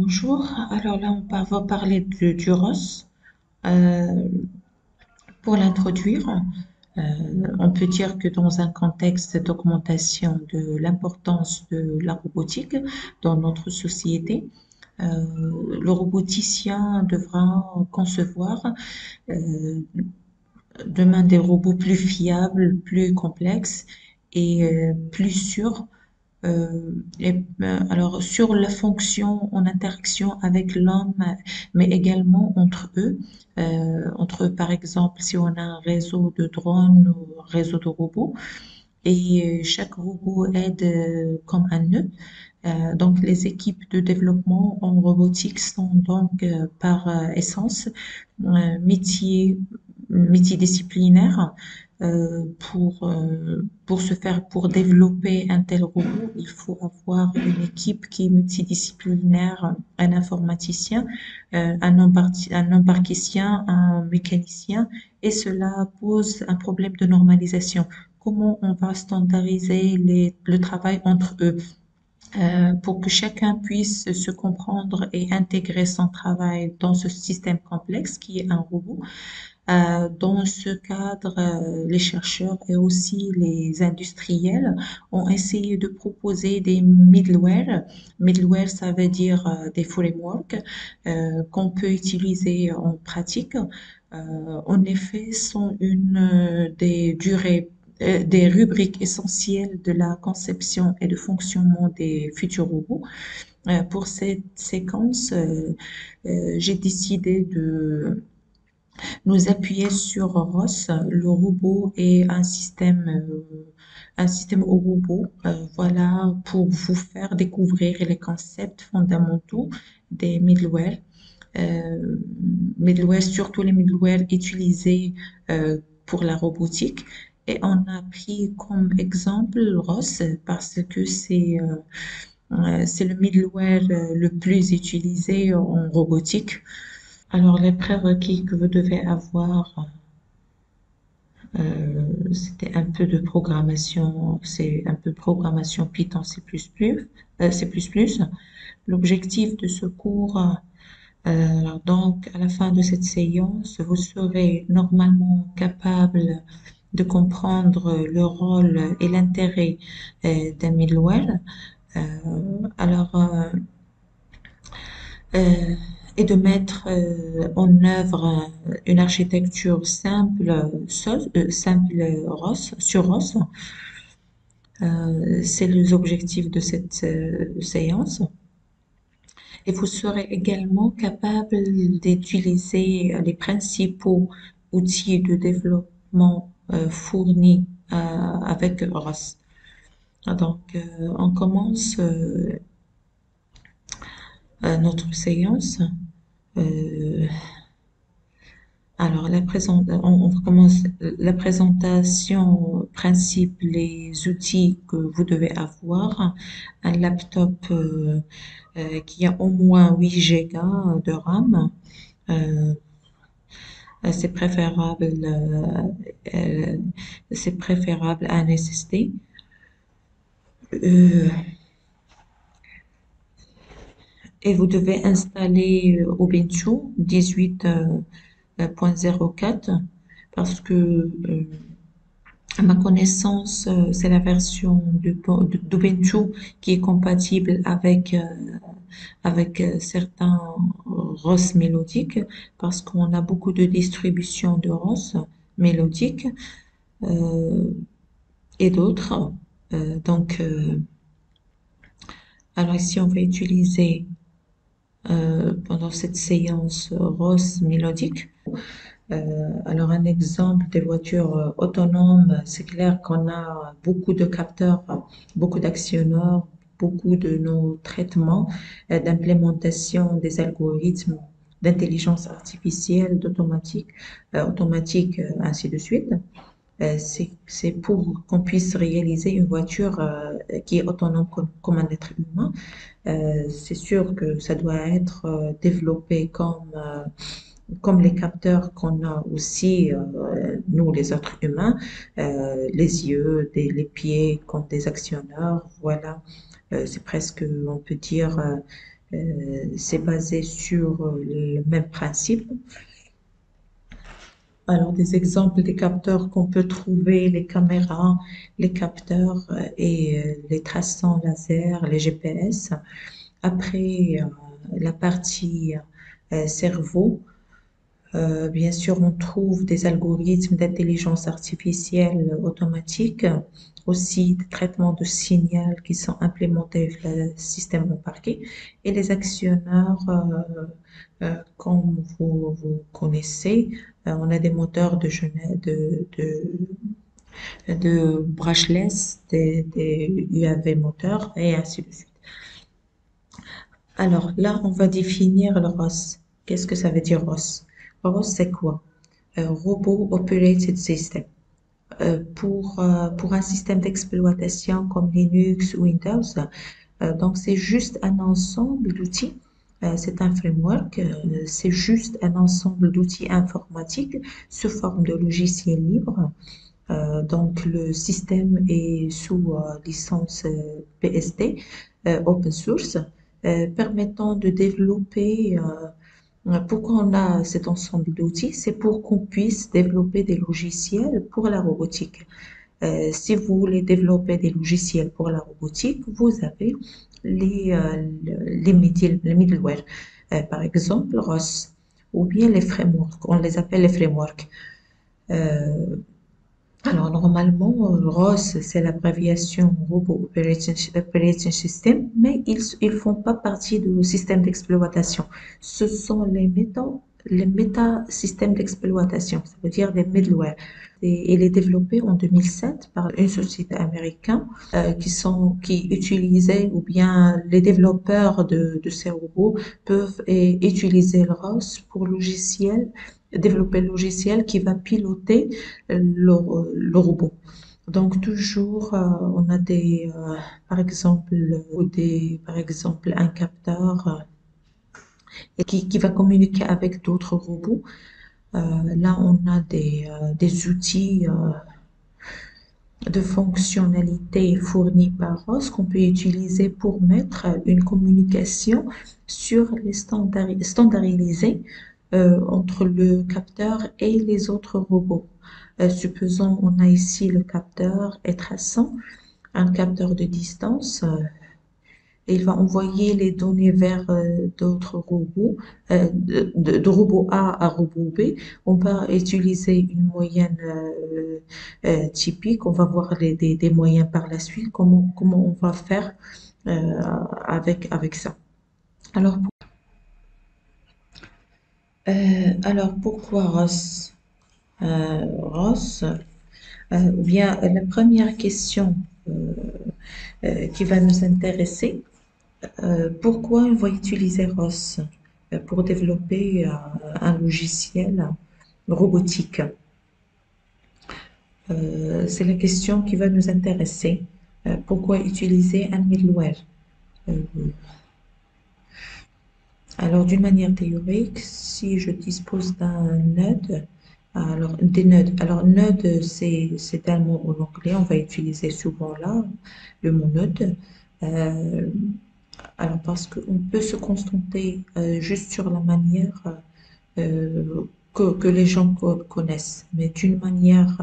Bonjour, alors là va parler du ROS. Euh, pour l'introduire, on peut dire que dans un contexte d'augmentation de l'importance de la robotique dans notre société, le roboticien devra concevoir euh, demain des robots plus fiables, plus complexes et plus sûrs. Alors sur la fonction en interaction avec l'homme, mais également entre eux par exemple si on a un réseau de drones ou un réseau de robots et chaque robot aide comme un nœud. Donc les équipes de développement en robotique sont donc par essence métiers multidisciplinaires. Pour se faire, pour développer un tel robot, il faut avoir une équipe qui est multidisciplinaire, un informaticien, un embarquicien, un mécanicien, et cela pose un problème de normalisation. Comment on va standardiser le travail entre eux pour que chacun puisse se comprendre et intégrer son travail dans ce système complexe qui est un robot. Dans ce cadre, les chercheurs et aussi les industriels ont essayé de proposer des middleware. Middleware, ça veut dire des frameworks qu'on peut utiliser en pratique. En effet, sont une des rubriques essentielles de la conception et de fonctionnement des futurs robots. Pour cette séquence, j'ai décidé de nous appuyer sur ROS, le robot et un système au robot. Voilà pour vous faire découvrir les concepts fondamentaux des middleware. Middleware, surtout les middleware utilisés pour la robotique. Et on a pris comme exemple ROS parce que c'est le middleware le plus utilisé en robotique. Alors, les prérequis que vous devez avoir, c'était un peu de programmation, c'est un peu programmation Python, C++, C++. L'objectif de ce cours, donc à la fin de cette séance, vous serez normalement capable de comprendre le rôle et l'intérêt d'un middleware. Alors, euh, et de mettre en œuvre une architecture simple ROS, sur ROS. C'est les objectifs de cette séance. Et vous serez également capable d'utiliser les principaux outils de développement fournis avec ROS. Donc, on commence notre séance. Euh, Alors, on commence la présentation, principe, les outils que vous devez avoir. Un laptop qui a au moins 8 Go de RAM. Euh, c'est préférable, euh, c'est préférable à un SSD. Euh, et vous devez installer Ubuntu 18.04 parce que à ma connaissance, c'est la version d'Ubuntu qui est compatible avec certains ROS mélodiques parce qu'on a beaucoup de distributions de ROS mélodiques euh, et d'autres. Donc, alors ici, on va utiliser pendant cette séance ROS mélodique. Alors un exemple des voitures autonomes, c'est clair qu'on a beaucoup de capteurs, beaucoup d'actionneurs, beaucoup de nos traitements d'implémentation des algorithmes d'intelligence artificielle, automatique, ainsi de suite. C'est pour qu'on puisse réaliser une voiture qui est autonome comme un être humain. C'est sûr que ça doit être développé comme les capteurs qu'on a aussi, nous les êtres humains, les yeux, les pieds comme des actionneurs, voilà. C'est presque, on peut dire, C'est basé sur le même principe. Alors, des exemples des capteurs qu'on peut trouver, les caméras, les capteurs et les traçants laser, les GPS. Après, la partie cerveau, bien sûr, on trouve des algorithmes d'intelligence artificielle automatique, aussi des traitements de signal qui sont implémentés avec le système embarqué, et les actionneurs, comme vous connaissez, on a des moteurs de brushless, des UAV moteurs, et ainsi de suite. Alors là, on va définir le ROS. Qu'est-ce que ça veut dire ROS? ROS, c'est quoi? Robot Operated System. Pour un système d'exploitation comme Linux ou Windows, donc c'est juste un ensemble d'outils. C'est un framework, c'est juste un ensemble d'outils informatiques sous forme de logiciels libres. Donc le système est sous licence PSD, open source, permettant de développer. Pourquoi on a cet ensemble d'outils? C'est pour qu'on puisse développer des logiciels pour la robotique. Si vous voulez développer des logiciels pour la robotique, vous avez les middleware, par exemple ROS, ou bien les frameworks, on les appelle les frameworks. Euh, alors normalement, ROS, c'est l'abréviation Robot Operating System, mais ils font pas partie du système d'exploitation. Ce sont les méta-systèmes d'exploitation, ça veut dire des middleware. Et il est développé en 2007 par une société américaine qui utilisait, ou bien les développeurs de ces robots peuvent utiliser le ROS pour développer le logiciel qui va piloter le robot. Donc toujours, on a par exemple, par exemple un capteur qui va communiquer avec d'autres robots. Là, on a des outils de fonctionnalités fournis par ROS qu'on peut utiliser pour mettre une communication sur les standardisée entre le capteur et les autres robots. Supposons on a ici le capteur et traçant, un capteur de distance. Il va envoyer les données vers d'autres robots, de robot A à robot B. On va utiliser une moyenne typique. On va voir des moyens par la suite. Comment on va faire avec ça. Alors, alors pourquoi ROS? ROS, ou bien la première question qui va nous intéresser. Pourquoi on va utiliser ROS pour développer un logiciel robotique? C'est la question qui va nous intéresser. Pourquoi utiliser un middleware? Euh, alors, d'une manière théorique, si je dispose d'un node, alors des nœuds. Alors, node, c'est un mot en anglais, on va utiliser souvent là le mot node. Euh, Alors, parce qu'on peut se concentrer juste sur la manière que les gens connaissent, mais d'une manière,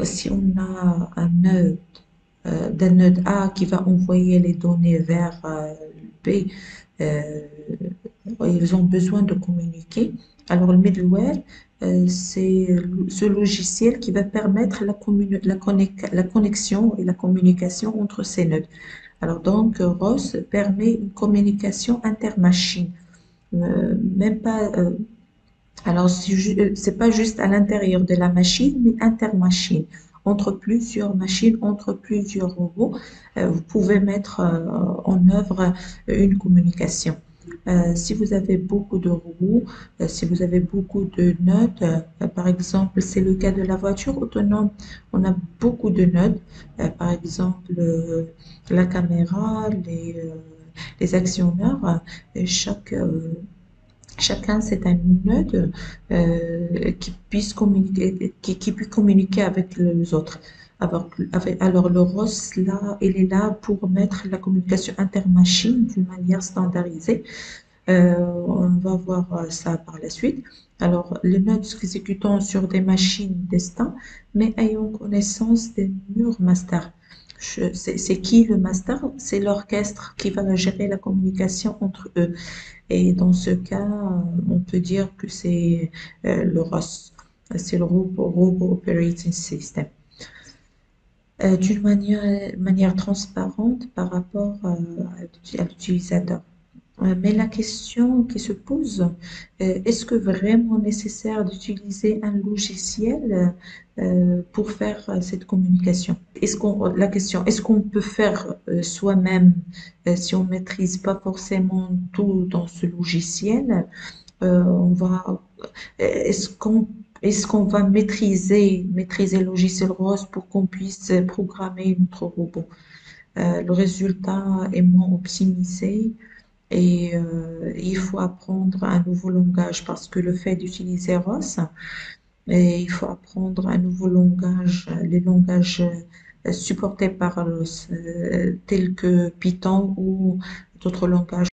si on a un nœud, d'un nœud A qui va envoyer les données vers B, euh, ils ont besoin de communiquer. Alors, le middleware, c'est ce logiciel qui va permettre la connexion et la communication entre ces nœuds. Alors donc, ROS permet une communication intermachine. Même pas, alors c'est pas juste à l'intérieur de la machine, mais intermachine. Entre plusieurs machines, entre plusieurs robots, vous pouvez mettre en œuvre une communication. Si vous avez beaucoup de robots, si vous avez beaucoup de nodes, par exemple, c'est le cas de la voiture autonome, on a beaucoup de nodes, par exemple, la caméra, les actionneurs, chacun c'est un node qui puisse communiquer, qui peut communiquer avec les autres. Alors, le ROS, là, il est là pour mettre la communication intermachine d'une manière standardisée. On va voir ça par la suite. Alors, les notes s'exécutant sur des machines destin, mais ayant connaissance des murs master. C'est qui le master? C'est l'orchestre qui va gérer la communication entre eux. Et dans ce cas, on peut dire que c'est le ROS. C'est le Robot Operating System. D'une manière transparente par rapport à l'utilisateur. Mais la question qui se pose, est-ce que vraiment nécessaire d'utiliser un logiciel pour faire cette communication? La question, est-ce qu'on peut faire soi-même si on maîtrise pas forcément tout dans ce logiciel? On va, est-ce qu'on est-ce qu'on va maîtriser le logiciel ROS pour qu'on puisse programmer notre robot? Le résultat est moins optimisé. Et il faut apprendre un nouveau langage parce que le fait d'utiliser ROS, et il faut apprendre un nouveau langage, les langages supportés par ROS, tels que Python ou d'autres langages.